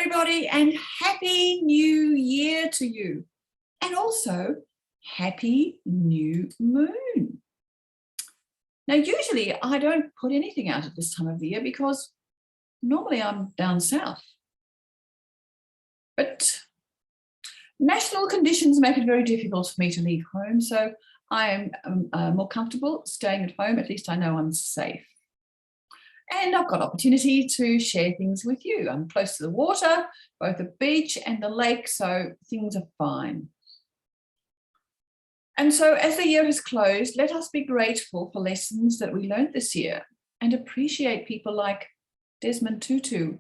everybody, and happy new year to you. And also happy new moon. Now, usually I don't put anything out at this time of the year because normally I'm down south. But national conditions make it very difficult for me to leave home. So I am more comfortable staying at home. At least I know I'm safe. And I've got opportunity to share things with you. I'm close to the water, both the beach and the lake, so things are fine. And so as the year has closed, let us be grateful for lessons that we learned this year and appreciate people like Desmond Tutu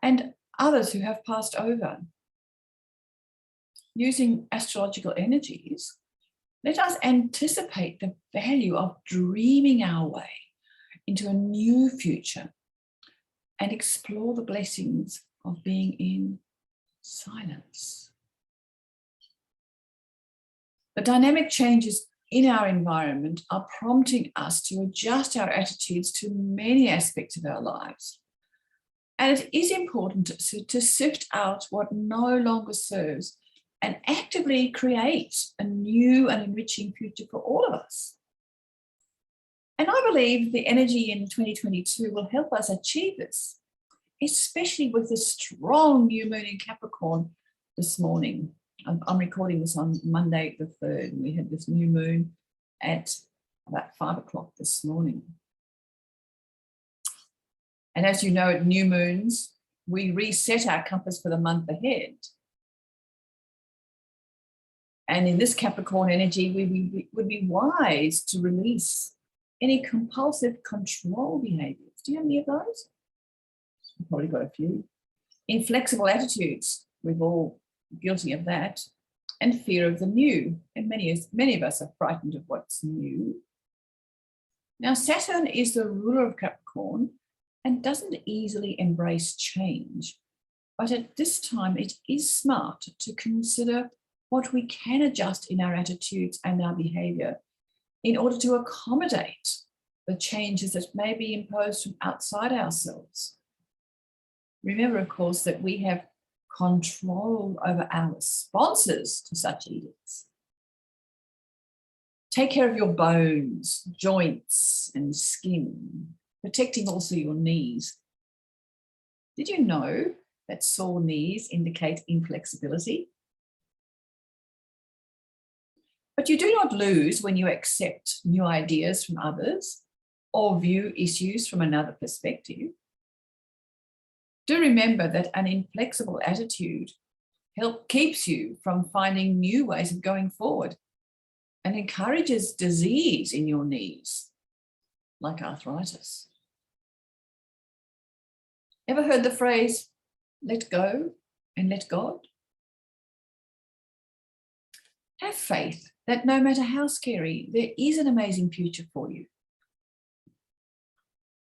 and others who have passed over. Using astrological energies, let us anticipate the value of dreaming our way into a new future and explore the blessings of being in silence. The dynamic changes in our environment are prompting us to adjust our attitudes to many aspects of our lives. And it is important to sift out what no longer serves and actively create a new and enriching future for all of us. And I believe the energy in 2022 will help us achieve this, especially with the strong new moon in Capricorn this morning. I'm recording this on Monday the 3rd, and we had this new moon at about 5 o'clock this morning. And as you know, at new moons, we reset our compass for the month ahead. And in this Capricorn energy, we would be wise to release any compulsive control behaviors. Do you have any of those? I've probably got a few. Inflexible attitudes, we've all guilty of that. And fear of the new. And many of us are frightened of what's new. Now, Saturn is the ruler of Capricorn and doesn't easily embrace change. But at this time, it is smart to consider what we can adjust in our attitudes and our behavior in order to accommodate the changes that may be imposed from outside ourselves. Remember, of course, that we have control over our responses to such edicts. Take care of your bones, joints, and skin, protecting also your knees. Did you know that sore knees indicate inflexibility? But you do not lose when you accept new ideas from others or view issues from another perspective. Do remember that an inflexible attitude keeps you from finding new ways of going forward and encourages disease in your knees, like arthritis. Ever heard the phrase, let go and let God? Have faith that no matter how scary, there is an amazing future for you.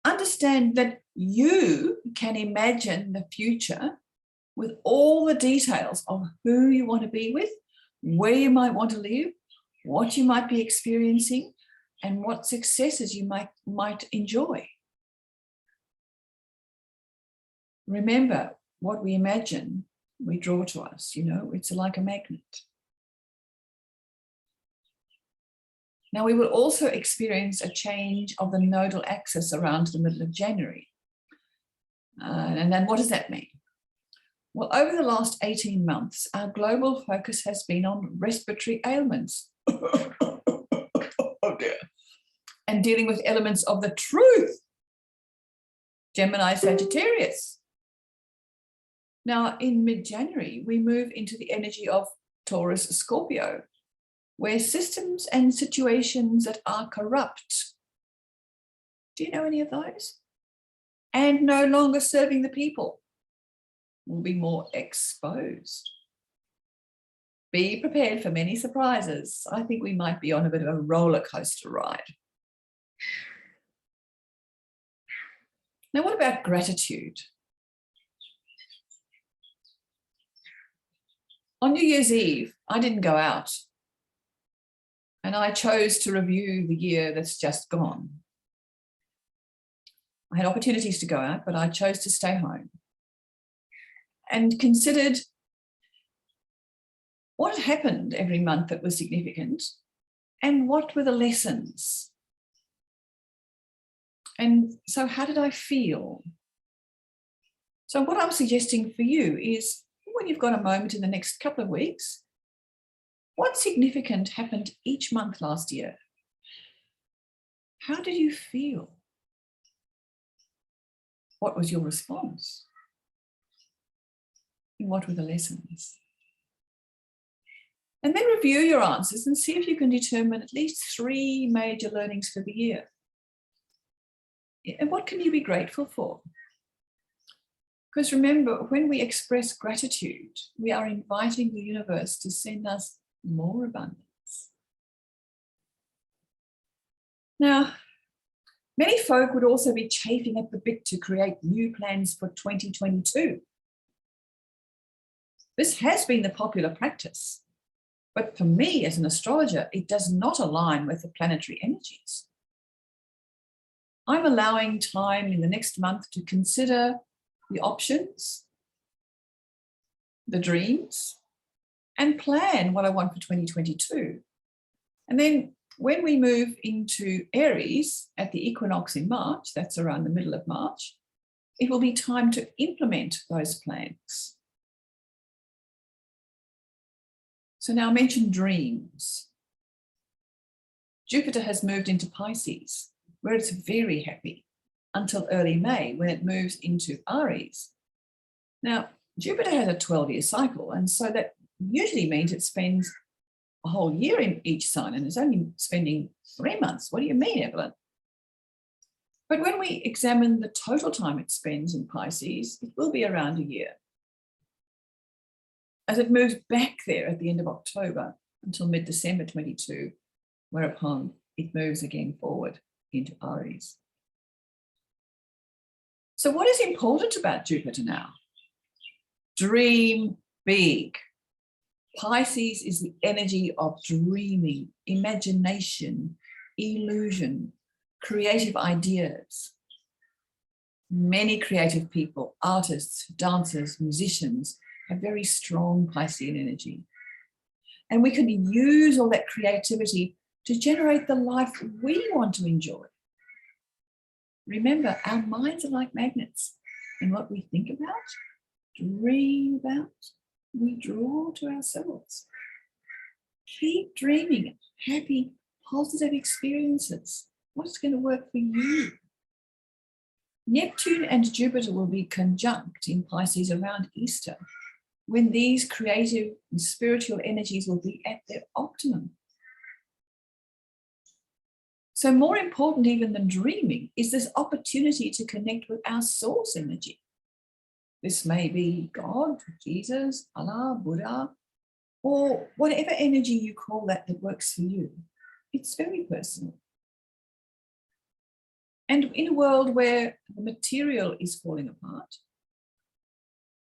Understand that you can imagine the future with all the details of who you want to be with, where you might want to live, what you might be experiencing, and what successes you might enjoy. Remember, what we imagine, we draw to us, it's like a magnet. Now, we will also experience a change of the nodal axis around the middle of January. And then what does that mean? Well, over the last 18 months, our global focus has been on respiratory ailments. Oh dear. And dealing with elements of the truth. Gemini, Sagittarius. Now, in mid-January, we move into the energy of Taurus, Scorpio, where systems and situations that are corrupt, do you know any of those? And no longer serving the people will be more exposed. Be prepared for many surprises. I think we might be on a bit of a roller coaster ride. Now, what about gratitude? On New Year's Eve, I didn't go out. And I chose to review the year that's just gone. I had opportunities to go out, but I chose to stay home. and considered what had happened every month that was significant and what were the lessons. And so how did I feel? So what I'm suggesting for you is, when you've got a moment in the next couple of weeks, what significant happened each month last year? How did you feel? What was your response? And what were the lessons? And then review your answers and see if you can determine at least 3 major learnings for the year. And what can you be grateful for? Because remember, when we express gratitude, we are inviting the universe to send us more abundance. Now, many folk would also be chafing at the bit to create new plans for 2022. This has been the popular practice, but for me as an astrologer, it does not align with the planetary energies. I'm allowing time in the next month to consider the options, the dreams, and plan what I want for 2022. And then when we move into Aries at the equinox in March, that's around the middle of March, it will be time to implement those plans. So now I mentioned dreams. Jupiter has moved into Pisces, where it's very happy, until early May, when it moves into Aries. Now, Jupiter has a 12-year cycle, and so that usually means it spends a whole year in each sign, and it's only spending 3 months. What do you mean, Evelyn? But when we examine the total time it spends in Pisces, it will be around a year, as it moves back there at the end of October until mid-December 22, whereupon it moves again forward into Aries. So what is important about Jupiter now? Dream big. Pisces is the energy of dreaming, imagination, illusion, creative ideas. Many creative people, artists, dancers, musicians, have very strong Piscean energy. And we can use all that creativity to generate the life we want to enjoy. Remember, our minds are like magnets, and what we think about, dream about, we draw to ourselves. Keep dreaming happy, positive experiences. What's going to work for you? Neptune and Jupiter will be conjunct in Pisces around Easter, when these creative and spiritual energies will be at their optimum. So more important even than dreaming is this opportunity to connect with our source energy. This may be God, Jesus, Allah, Buddha, or whatever energy you call that works for you. It's very personal. And in a world where the material is falling apart,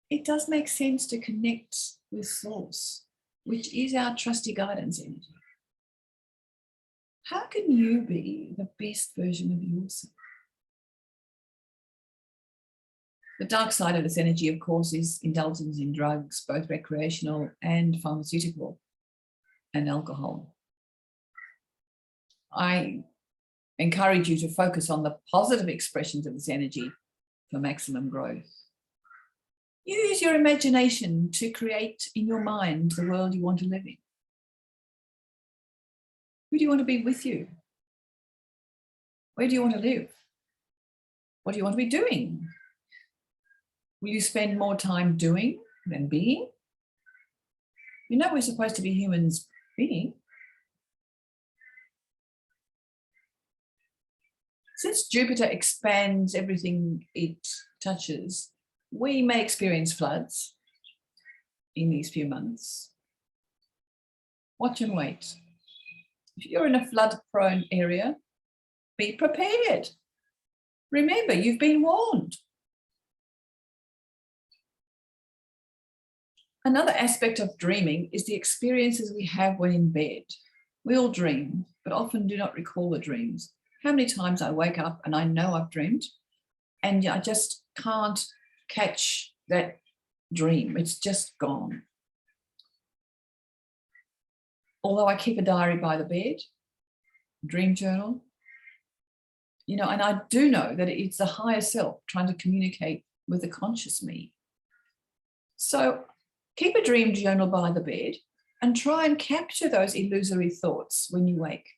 it does make sense to connect with source, which is our trusty guidance energy. How can you be the best version of yourself? The dark side of this energy, of course, is indulgence in drugs, both recreational and pharmaceutical, and alcohol. I encourage you to focus on the positive expressions of this energy for maximum growth. Use your imagination to create in your mind the world you want to live in. Who do you want to be with you? Where do you want to live? What do you want to be doing? Will you spend more time doing than being? You know we're supposed to be humans being. Since Jupiter expands everything it touches, we may experience floods in these few months. Watch and wait. If you're in a flood-prone area, be prepared. Remember, you've been warned. Another aspect of dreaming is the experiences we have when in bed. We all dream, but often do not recall the dreams. How many times I wake up and I know I've dreamed, and I just can't catch that dream. It's just gone. Although I keep a diary by the bed, dream journal, you know, and I do know that it's the higher self trying to communicate with the conscious me. So keep a dream journal by the bed and try and capture those illusory thoughts when you wake.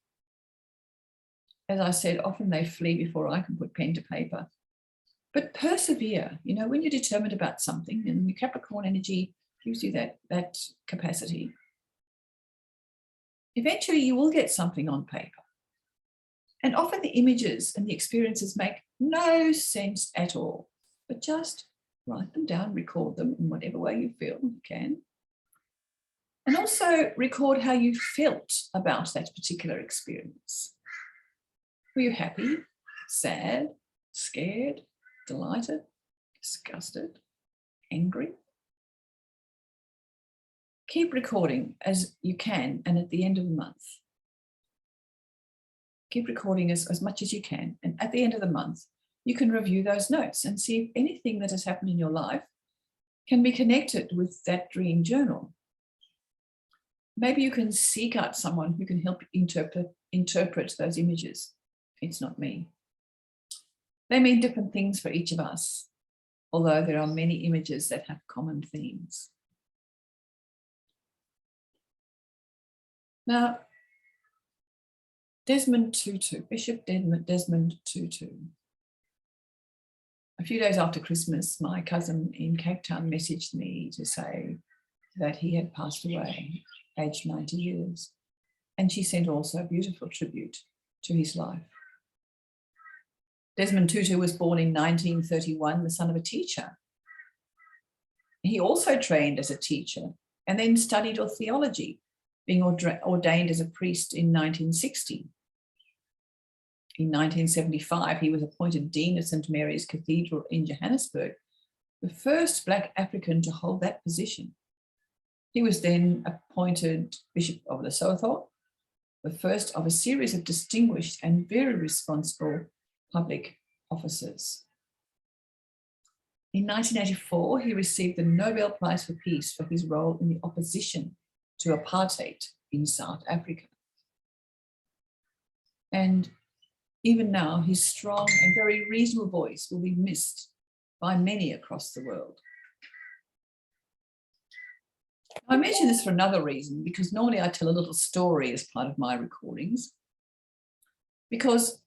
As I said, often they flee before I can put pen to paper. But persevere, you know, when you're determined about something, and the Capricorn energy gives you that capacity, eventually you will get something on paper. And often the images and the experiences make no sense at all, but just write them down, record them in whatever way you feel you can. And also record how you felt about that particular experience. Were you happy, sad, scared, delighted, disgusted, angry? Keep recording as you can, and at the end of the month, keep recording as much as you can. And at the end of the month, you can review those notes and see if anything that has happened in your life can be connected with that dream journal. Maybe you can seek out someone who can help interpret those images. It's not me. They mean different things for each of us, although there are many images that have common themes. Now, Desmond Tutu, Bishop Desmond Tutu. A few days after Christmas, my cousin in Cape Town messaged me to say that he had passed away, aged 90 years. And she sent also a beautiful tribute to his life. Desmond Tutu was born in 1931, the son of a teacher. He also trained as a teacher and then studied theology, being ordained as a priest in 1960. In 1975, he was appointed Dean of St. Mary's Cathedral in Johannesburg, the first Black African to hold that position. He was then appointed Bishop of Lesotho, the first of a series of distinguished and very responsible public officers. In 1984, he received the Nobel Prize for Peace for his role in the opposition to apartheid in South Africa. And even now, his strong and very reasonable voice will be missed by many across the world. I mention this for another reason, because normally I tell a little story as part of my recordings. Because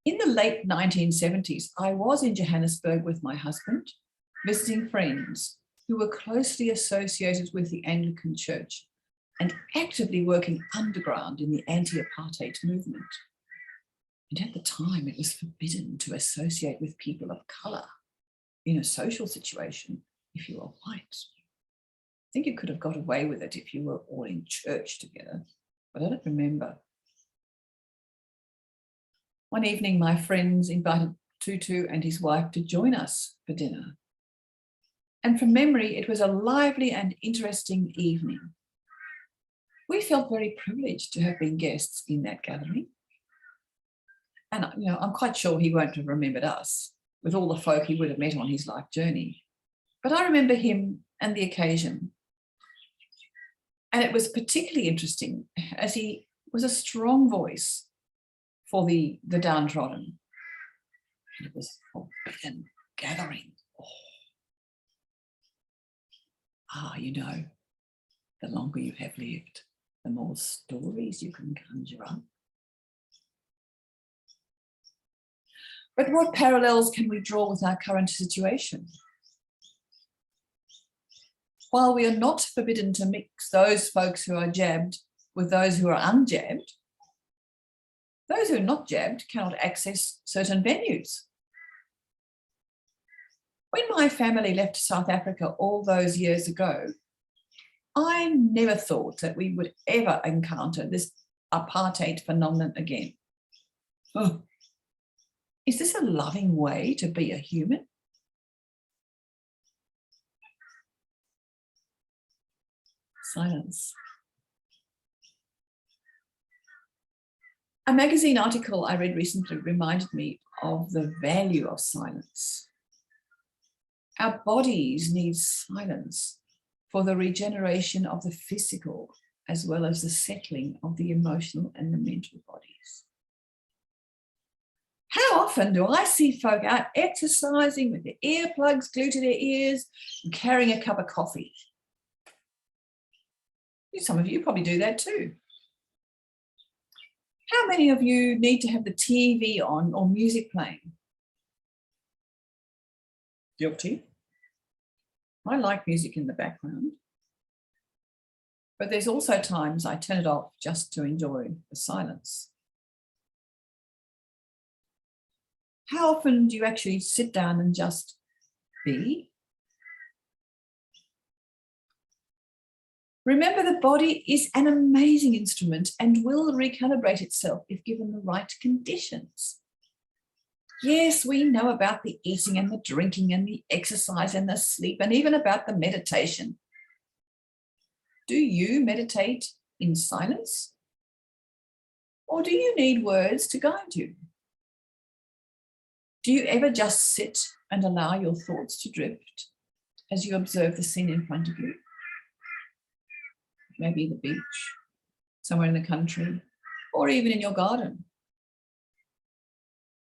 in the late 1970s, I was in Johannesburg with my husband, visiting friends who were closely associated with the Anglican Church and actively working underground in the anti-apartheid movement. And at the time, it was forbidden to associate with people of colour in a social situation if you were white. I think you could have got away with it if you were all in church together, but I don't remember. One evening, my friends invited Tutu and his wife to join us for dinner. And from memory, it was a lively and interesting evening. We felt very privileged to have been guests in that gathering. And you know, I'm quite sure he won't have remembered us with all the folk he would have met on his life journey. But I remember him and the occasion. And it was particularly interesting as he was a strong voice for the downtrodden. And it was a forbidden gathering. You know, the longer you have lived, the more stories you can conjure up. But what parallels can we draw with our current situation? While we are not forbidden to mix those folks who are jabbed with those who are unjabbed, those who are not jabbed cannot access certain venues. When my family left South Africa all those years ago, I never thought that we would ever encounter this apartheid phenomenon again. Oh. Is this a loving way to be a human? Silence. A magazine article I read recently reminded me of the value of silence. Our bodies need silence for the regeneration of the physical, as well as the settling of the emotional and the mental bodies. How often do I see folk out exercising with their earplugs glued to their ears and carrying a cup of coffee? Some of you probably do that too. How many of you need to have the TV on or music playing? Guilty. I like music in the background. But there's also times I turn it off just to enjoy the silence. How often do you actually sit down and just be? Remember, the body is an amazing instrument and will recalibrate itself if given the right conditions. Yes, we know about the eating and the drinking and the exercise and the sleep and even about the meditation. Do you meditate in silence? Or do you need words to guide you? Do you ever just sit and allow your thoughts to drift as you observe the scene in front of you? Maybe the beach, somewhere in the country, or even in your garden.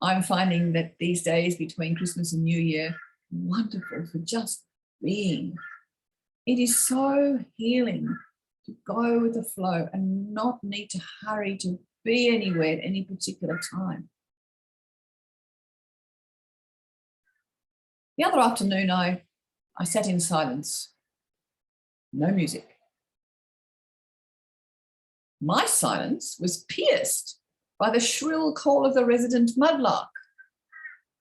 I'm finding that these days between Christmas and New Year, wonderful for just being. It is so healing to go with the flow and not need to hurry to be anywhere at any particular time. The other afternoon, I sat in silence, no music. My silence was pierced by the shrill call of the resident mudlark,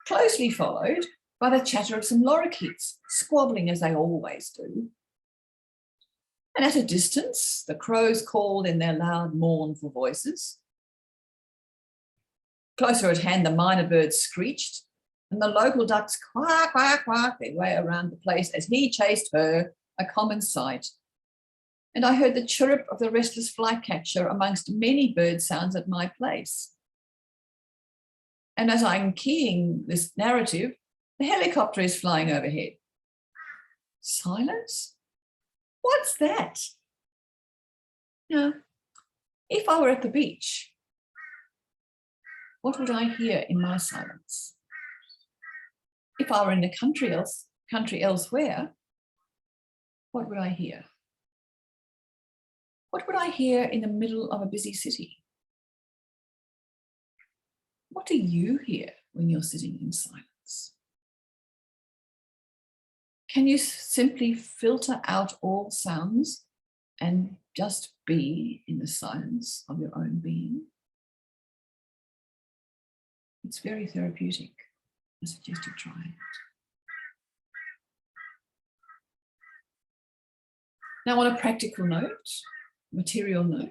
closely followed by the chatter of some lorikeets, squabbling as they always do. And at a distance, the crows called in their loud, mournful voices. Closer at hand, the minor birds screeched, and the local ducks quack, quack, quack their way around the place as he chased her, a common sight. And I heard the chirrup of the restless flycatcher amongst many bird sounds at my place. And as I'm keying this narrative, the helicopter is flying overhead. Silence? What's that? Now, if I were at the beach, what would I hear in my silence? If I were in the country elsewhere, what would I hear? What would I hear in the middle of a busy city? What do you hear when you're sitting in silence? Can you simply filter out all sounds and just be in the silence of your own being? It's very therapeutic. I suggest you try it. Now, on a practical note, material note,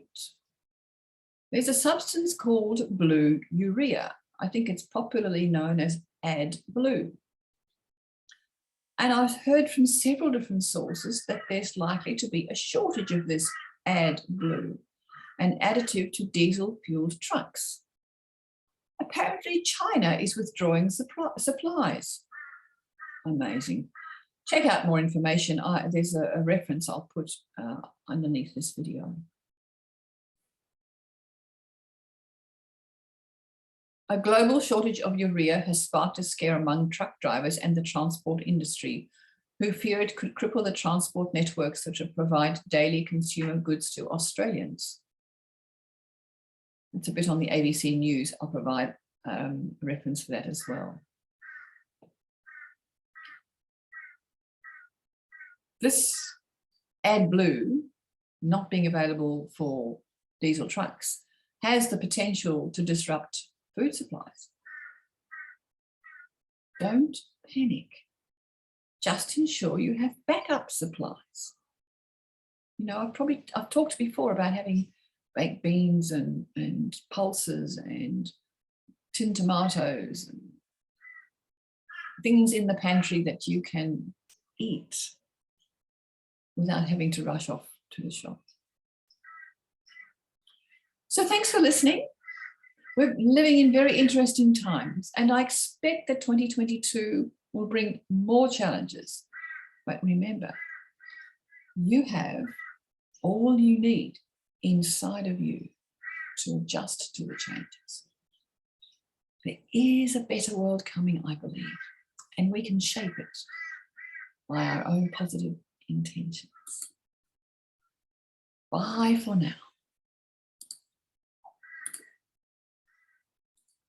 there's a substance called blue urea. I think it's popularly known as AdBlue. And I've heard from several different sources that there's likely to be a shortage of this AdBlue, an additive to diesel-fueled trucks. Apparently, China is withdrawing supplies. Amazing. Check out more information. There's a reference I'll put underneath this video. A global shortage of urea has sparked a scare among truck drivers and the transport industry, who fear it could cripple the transport networks that would provide daily consumer goods to Australians. It's a bit on the ABC News. I'll provide a reference for that as well. This AdBlue, not being available for diesel trucks, has the potential to disrupt food supplies. Don't panic. Just ensure you have backup supplies. You know, I've talked before about having baked beans and pulses and tin tomatoes and things in the pantry that you can eat without having to rush off to the shop. So thanks for listening. We're living in very interesting times, and I expect that 2022 will bring more challenges. But remember, you have all you need inside of you to adjust to the changes. There is a better world coming, I believe, and we can shape it by our own positive intentions. Bye for now.